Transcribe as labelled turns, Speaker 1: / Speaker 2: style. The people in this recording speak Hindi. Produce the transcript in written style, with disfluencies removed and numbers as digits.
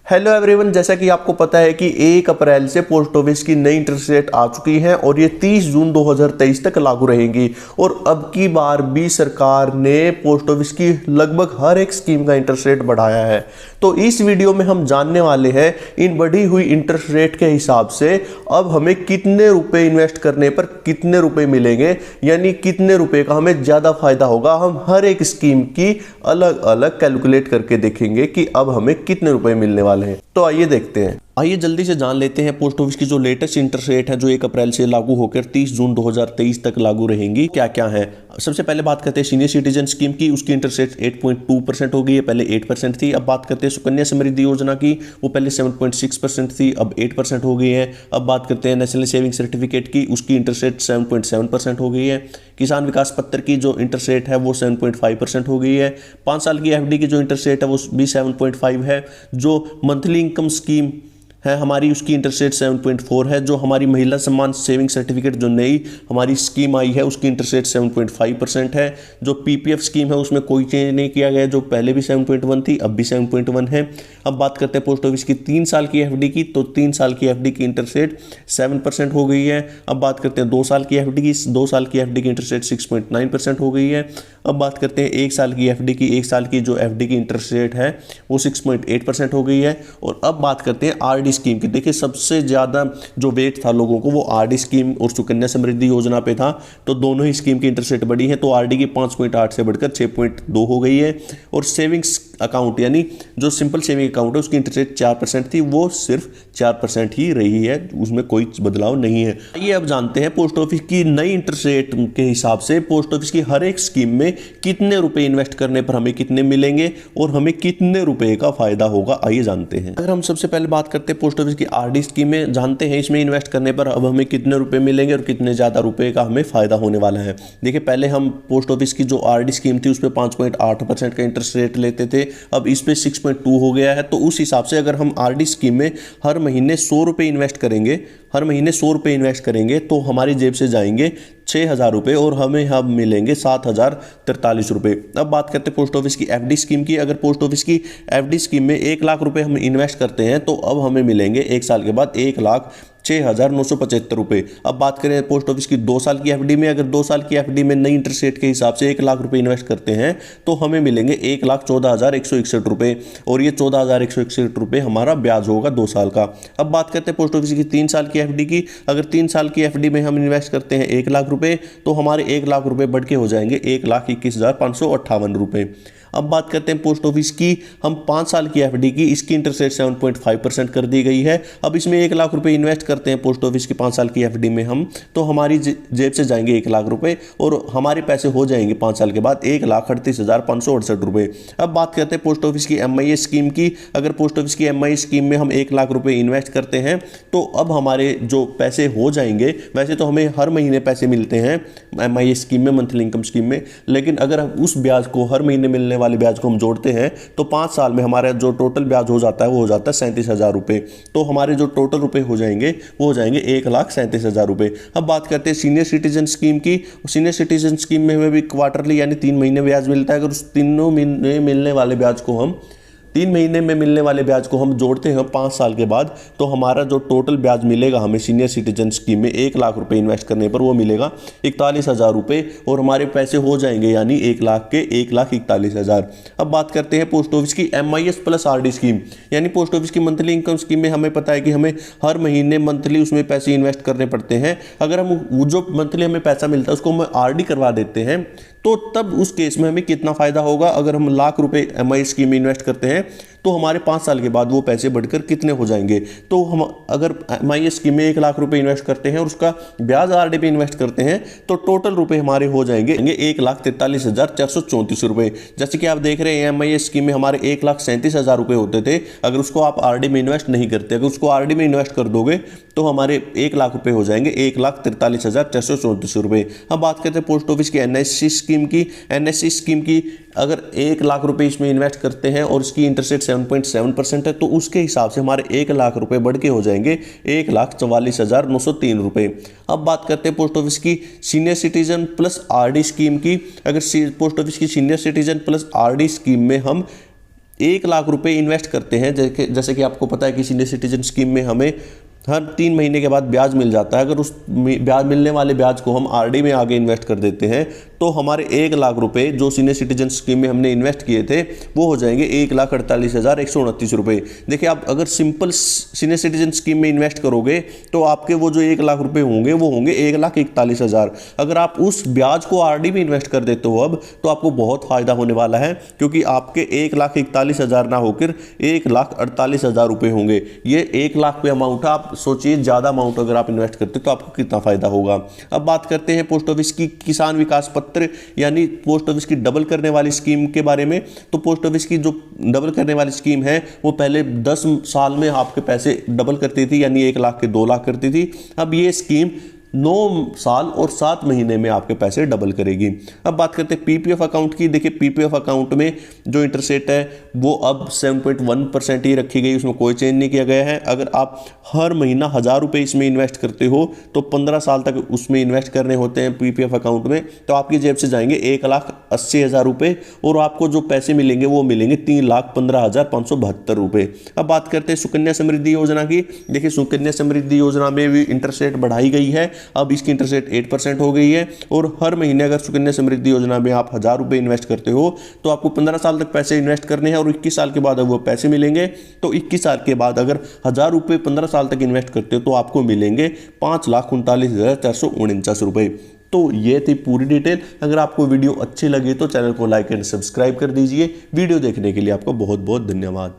Speaker 1: हेलो एवरीवन, जैसा कि आपको पता है कि 1 अप्रैल से पोस्ट ऑफिस की नई इंटरेस्ट रेट आ चुकी है और ये 30 जून 2023 तक लागू रहेंगी। और अब की बार भी सरकार ने पोस्ट ऑफिस की लगभग हर एक स्कीम का इंटरेस्ट रेट बढ़ाया है। तो इस वीडियो में हम जानने वाले हैं इन बढ़ी हुई इंटरेस्ट रेट के हिसाब से अब हमें कितने रुपए इन्वेस्ट करने पर कितने रुपए मिलेंगे, यानी कितने रुपए का हमें ज़्यादा फायदा होगा। हम हर एक स्कीम की अलग अलग कैलकुलेट करके देखेंगे कि अब हमें कितने रुपए मिलने वाले हैं। तो आइए देखते हैं। आइए जल्दी से जान लेते हैं पोस्ट ऑफिस की जो लेटेस्ट इंटरेस्ट रेट है जो 1 अप्रैल से लागू होकर 30 जून 2023 तक लागू रहेंगी, क्या क्या है। सबसे पहले बात करते हैं सीनियर सिटीजन स्कीम की। उसकी इंटरेस्ट रेट 8.2% हो गई है, पहले 8% थी। अब बात करते हैं सुकन्या समृद्धि योजना की, वो पहले 7.6% थी, अब 8% हो गई है। अब बात करते हैं नेशनल सेविंग सर्टिफिकेट की, उसकी इंटरेस्ट रेट 7.7% हो गई है। किसान विकास पत्र की जो इंटरेस्ट रेट है वो 7.5% हो गई है। 5 साल की एफडी की जो इंटरेस्ट रेट है वो भी 7.5 है। जो मंथली इनकम स्कीम है हमारी, उसकी इंटरेस्ट रेट 7.4 है। जो हमारी महिला सम्मान सेविंग सर्टिफिकेट जो नई हमारी स्कीम आई है उसकी इंटरेस्ट रेट 7.5% है। जो पीपीएफ स्कीम है उसमें कोई चेंज नहीं किया गया, जो पहले भी 7.1 थी अब भी 7.1 है। अब बात करते हैं पोस्ट ऑफिस की 3 साल की एफडी की, तो 3 साल की एफडी की इंटरेस्ट रेट 7% हो गई है। अब बात करते हैं 2 साल की एफडी की, 2 साल की एफडी की इंटरेस्ट रेट 6.9% हो गई है। अब बात करते हैं 1 साल की एफडी की, 1 साल की जो एफडी की इंटरेस्ट रेट है वो 6.8% हो गई है। और अब बात करते हैं आरडी स्कीम की। देखिए सबसे ज़्यादा जो वेट था लोगों को वो आरडी स्कीम और सुकन्या समृद्धि योजना पे था, तो दोनों ही स्कीम की इंटरेस्ट रेट बढ़ी है। तो आरडी की 5.8 से बढ़कर 6.2 हो गई है। और सेविंग्स अकाउंट यानी जो सिंपल सेविंग अकाउंट है उसकी इंटरेस्ट रेट 4% थी, वो सिर्फ 4% ही रही है, उसमें कोई बदलाव नहीं है। आइए अब जानते हैं पोस्ट ऑफिस की नई इंटरेस्ट रेट के हिसाब से पोस्ट ऑफिस की हर एक स्कीम में कितने रुपए इन्वेस्ट करने पर हमें कितने मिलेंगे और हमें कितने रुपए का फायदा होगा। आइए जानते हैं। अगर हम सबसे पहले बात करते हैं पोस्ट ऑफिस की आरडी स्कीम में, जानते हैं इसमें इन्वेस्ट करने पर अब हमें कितने रुपए मिलेंगे और कितने ज़्यादा रुपए का हमें फायदा होने वाला है। देखिए पहले हम पोस्ट ऑफिस की जो आरडी स्कीम थी उस पर 5.8% का इंटरेस्ट रेट लेते थे, अब इस पे 6.2 हो गया है। तो उस हिसाब से अगर हम आरडी स्कीम में हर महीने 100 रुपये इन्वेस्ट करेंगे, हर महीने 100 रुपये इन्वेस्ट करेंगे तो हमारी जेब से जाएंगे 6,000 रुपये और हमें हम मिलेंगे 7,043 रुपये। अब बात करते हैं पोस्ट ऑफिस की एफडी स्कीम की। अगर पोस्ट ऑफिस की एफडी स्कीम में 1 लाख रुपए हम इन्वेस्ट करते हैं तो अब हमें मिलेंगे 1 साल के बाद 1,06,975 रुपये। अब बात करें पोस्ट ऑफिस की 2 साल की एफडी में, अगर 2 साल की एफडी में नई इंटरेस्ट रेट के हिसाब से 1 लाख रुपए इन्वेस्ट करते हैं तो हमें मिलेंगे 1,14,161 रुपये और ये 14,161 रुपये हमारा ब्याज होगा 2 साल का। अब बात करते हैं पोस्ट ऑफिस की 3 साल की एफडी की। अगर 3 साल की एफडी में हम इन्वेस्ट करते हैं 1 लाख रुपए तो हमारे 1 लाख रुपए बढ़ के हो जाएंगे 1,21,558 रुपये। अब बात करते हैं पोस्ट ऑफिस की हम 5 साल की एफडी की, इसकी इंटरेस्ट रेट 7.5% कर दी गई है। अब इसमें 1 लाख रुपए इन्वेस्ट करते हैं पोस्ट ऑफिस की 5 साल की एफडी में हम, तो हमारी जेब से जाएंगे 1 लाख रुपए और हमारे पैसे हो जाएंगे 5 साल के बाद 1,38,568 रुपये। अब बात करते हैं पोस्ट ऑफिस की एमआईएस स्कीम की। अगर पोस्ट ऑफिस की एमआईएस स्कीम में हम 1 लाख रुपए इन्वेस्ट करते हैं तो अब हमारे जो पैसे हो जाएंगे, वैसे तो हमें हर महीने पैसे मिलते हैं एमआईएस स्कीम में, मंथली इनकम स्कीम में, लेकिन अगर हम उस ब्याज को हर महीने मिलने वाले ब्याज को हम जोड़ते हैं तो 5 साल में हमारा जो टोटल ब्याज हो जाता है वो हो जाता है 37,000 रुपये। तो हमारे जो टोटल रुपए हो जाएंगे वो हो जाएंगे 1,37,000 रुपये। अब बात करते हैं सीनियर सिटीजन स्कीम की। सीनियर सिटीजन स्कीम में हमें भी क्वार्टरली यानी 3 महीने ब्याज मिलता है। अगर उस तीनों महीने मिलने वाले ब्याज को हम 3 महीने में मिलने वाले ब्याज को हम जोड़ते हैं 5 साल के बाद, तो हमारा जो टोटल ब्याज मिलेगा हमें सीनियर सिटीजन स्कीम में 1 लाख रुपए इन्वेस्ट करने पर वो मिलेगा 41,000 रुपये और हमारे पैसे हो जाएंगे यानी 1 लाख के 1,41,000। अब बात करते हैं पोस्ट ऑफिस की एमआईएस प्लस आरडी स्कीम, यानी पोस्ट ऑफिस की मंथली इनकम स्कीम में हमें पता है कि हमें हर महीने मंथली उसमें पैसे इन्वेस्ट करने पड़ते हैं। अगर हम जो मंथली हमें पैसा मिलता है उसको हम आरडी करवा देते हैं तो तब उस केस में हमें कितना फायदा होगा। अगर हम लाख रुपए एमआईएस स्कीम में इन्वेस्ट करते हैं तो हमारे 5 साल के बाद वो पैसे बढ़कर कितने हो जाएंगे। तो हम अगर एमआईएस स्कीम में 1 लाख रुपए इन्वेस्ट करते हैं और उसका ब्याज आरडी पे इन्वेस्ट करते हैं तो टोटल रुपए हमारे हो जाएंगे 1,43,434 रुपये। जैसे कि आप देख रहे हैं एमआईएस स्कीम में हमारे 1,37,000 रुपये होते थे। अगर उसको आप आरडी में इन्वेस्ट नहीं करते, अगर उसको आरडी में इन्वेस्ट कर दोगे तो हमारे 1 लाख रुपये हो जाएंगे 1,43,434 रुपये। अब बात करते हैं पोस्ट ऑफिस की एनएससी स्कीम की। एनएससी स्कीम की अगर 1 लाख रुपए इसमें इन्वेस्ट करते हैं और इसकी इंटरेस्ट रेट 7.7% है तो उसके हिसाब से हमारे 1 लाख रुपए बढ़ के हो जाएंगे 1,44,903 रुपये। अब बात करते हैं पोस्ट ऑफिस की senior citizen plus RD scheme की। अगर पोस्ट ऑफिस की senior citizen plus RD scheme में हम 1 लाख रुपए इन्वेस्ट करते हैं, जैसे कि आपको पता है कि सीनियर सिटीजन स्कीम में हमें हर 3 महीने के बाद ब्याज मिल जाता है। अगर उस ब्याज मिलने वाले ब्याज को हम आरडी में आगे इन्वेस्ट कर देते हैं तो हमारे 1 लाख रुपए जो सीनियर सिटीजन स्कीम में हमने इन्वेस्ट किए थे वो हो जाएंगे 1,48,129 रुपए। देखिए, आप अगर सिंपल सीनियर सिटीजन स्कीम में इन्वेस्ट करोगे तो आपके वो जो 1 लाख रुपए होंगे वो होंगे 1,41,000। अगर आप उस ब्याज को आरडी में इन्वेस्ट कर देते हो अब, तो आपको बहुत फायदा होने वाला है, क्योंकि आपके 1,41,000 ना होकर 1,48,000 रुपए होंगे। ये 1 लाख पे अमाउंट है। आप सोचिए, ज्यादा अमाउंट अगर आप इन्वेस्ट करते हो तो आपको कितना फायदा होगा। अब बात करते हैं पोस्ट ऑफिस की किसान विकास पत्र यानी पोस्ट ऑफिस की डबल करने वाली स्कीम के बारे में। तो पोस्ट ऑफिस की जो डबल करने वाली स्कीम है वो पहले 10 साल में आपके पैसे डबल करती थी, यानी 1 लाख के 2 लाख करती थी। अब ये स्कीम 9 साल और 7 महीने में आपके पैसे डबल करेगी। अब बात करते हैं पीपीएफ अकाउंट की। देखिए, पीपीएफ अकाउंट में जो इंटरेस्ट रेट है वो अब 7.1% ही रखी गई, उसमें कोई चेंज नहीं किया गया है। अगर आप हर महीना 1,000 रुपये इसमें इन्वेस्ट करते हो तो 15 साल तक उसमें इन्वेस्ट करने होते हैं पीपीएफ अकाउंट में, तो आपकी जेब से जाएंगे 1,80,000 रुपये और आपको जो पैसे मिलेंगे वो मिलेंगे 3,15,572 रुपये। अब बात करते हैं सुकन्या समृद्धि योजना की। देखिए, सुकन्या समृद्धि योजना में भी इंटरेस्ट रेट बढ़ाई गई है। अब इसकी इंटरेस्ट रेट 8% हो गई है और हर महीने अगर सुकन्या समृद्धि योजना में आप 1,000 रुपये इन्वेस्ट करते हो तो आपको 15 साल तक पैसे इन्वेस्ट करने हैं और 21 साल के बाद अब वो पैसे मिलेंगे। तो 21 साल के बाद अगर 1,000 रुपये 15 साल तक इन्वेस्ट करते हो तो आपको मिलेंगे 5,39,449 रुपये। तो ये थी पूरी डिटेल। अगर आपको वीडियो अच्छी लगी तो चैनल को लाइक एंड सब्सक्राइब कर दीजिए। वीडियो देखने के लिए आपका बहुत बहुत धन्यवाद।